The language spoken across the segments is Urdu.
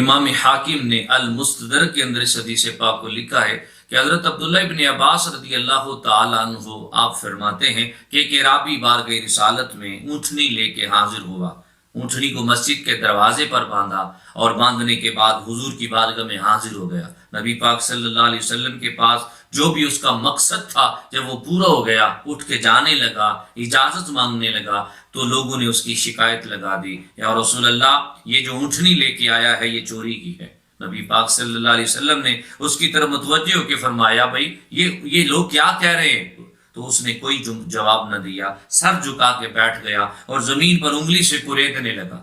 امام حاکم نے المستدرک کے اندر اس حدیث پاک کو لکھا ہے کہ حضرت عبداللہ ابن عباس رضی اللہ تعالیٰ عنہ آپ فرماتے ہیں کہ ایک اعرابی بارگاہ رسالت میں اونٹنی لے کے حاضر ہوا، اونٹنی کو مسجد کے دروازے پر باندھا اور باندھنے کے بعد حضور کی بارگاہ میں حاضر ہو گیا۔ نبی پاک صلی اللہ علیہ وسلم کے پاس جو بھی اس کا مقصد تھا جب وہ پورا ہو گیا، اٹھ کے جانے لگا، اجازت مانگنے لگا، تو لوگوں نے اس کی شکایت لگا دی، یا رسول اللہ یہ جو اونٹنی لے کے آیا ہے یہ چوری کی ہے۔ نبی پاک صلی اللہ علیہ وسلم نے اس کی طرف متوجہ ہو کے فرمایا بھائی یہ لوگ کیا کہہ رہے ہیں؟ تو اس نے کوئی جواب نہ دیا، سر جھکا کے بیٹھ گیا اور زمین پر انگلی سے کریدنے لگا۔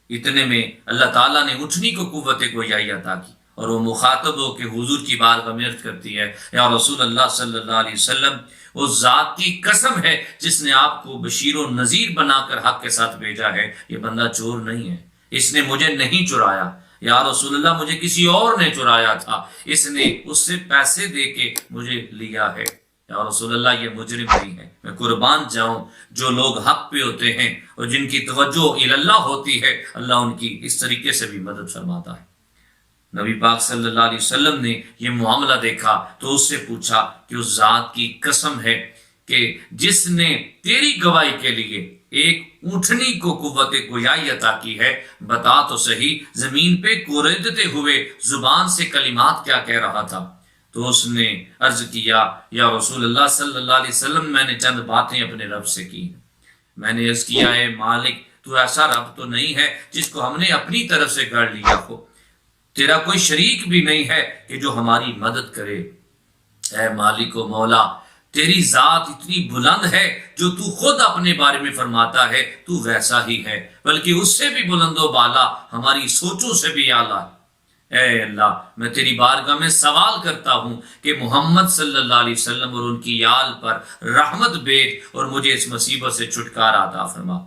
اتنے میں اللہ تعالیٰ نے اونٹنی کو قوت گویائی عطا کی اور وہ مخاطب ہو کے حضور کی بارگاہ میں عرض کرتی ہے، یا رسول اللہ صلی اللہ علیہ وسلم اس ذات کی قسم ہے جس نے آپ کو بشیر و نذیر بنا کر حق کے ساتھ بھیجا ہے، یہ بندہ چور نہیں ہے، اس نے مجھے نہیں چرایا، یا رسول اللہ مجھے کسی اور نے چرایا تھا، اس نے اس سے پیسے دے کے مجھے لیا ہے، یا رسول اللہ یہ مجرم نہیں ہے۔ میں قربان جاؤں جو لوگ حق پہ ہوتے ہیں اور جن کی توجہ اللہ ہوتی ہے، اللہ ان کی اس طریقے سے بھی مدد فرماتا ہے۔ نبی پاک صلی اللہ علیہ وسلم نے یہ معاملہ دیکھا تو اس سے پوچھا کہ اس ذات کی قسم ہے کہ جس نے تیری گواہی کے لیے ایک اونٹنی کو قوت گویائی عطا کی ہے، بتا تو صحیح زمین پہ کوریدتے ہوئے زبان سے کلمات کیا کہہ رہا تھا؟ تو اس نے عرض کیا، یا رسول اللہ صلی اللہ علیہ وسلم میں نے چند باتیں اپنے رب سے کی، میں نے عرض کیا ہے مالک تو ایسا رب تو نہیں ہے جس کو ہم نے اپنی طرف سے گڑھ لیا ہو، تیرا کوئی شریک بھی نہیں ہے کہ جو ہماری مدد کرے، اے مالک و مولا تیری ذات اتنی بلند ہے جو تو خود اپنے بارے میں فرماتا ہے تو ویسا ہی ہے، بلکہ اس سے بھی بلند و بالا، ہماری سوچوں سے بھی اعلیٰ۔ اے اللہ میں تیری بارگاہ میں سوال کرتا ہوں کہ محمد صلی اللہ علیہ وسلم اور ان کی آل پر رحمت بھیج اور مجھے اس مصیبت سے چھٹکارا عطا فرما۔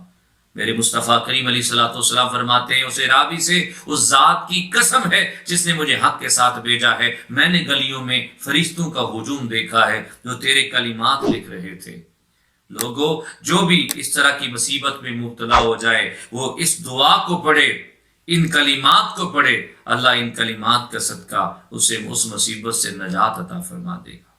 میرے مصطفیٰ کریم علیہ الصلوۃ والسلام فرماتے ہیں اس اعرابی سے اس ذات کی قسم ہے جس نے مجھے حق کے ساتھ بھیجا ہے، میں نے گلیوں میں فرشتوں کا ہجوم دیکھا ہے جو تیرے کلمات لکھ رہے تھے۔ لوگوں جو بھی اس طرح کی مصیبت میں مبتلا ہو جائے وہ اس دعا کو پڑھے، ان کلمات کو پڑھے، اللہ ان کلمات کا صدقہ اسے اس مصیبت سے نجات عطا فرما دے گا۔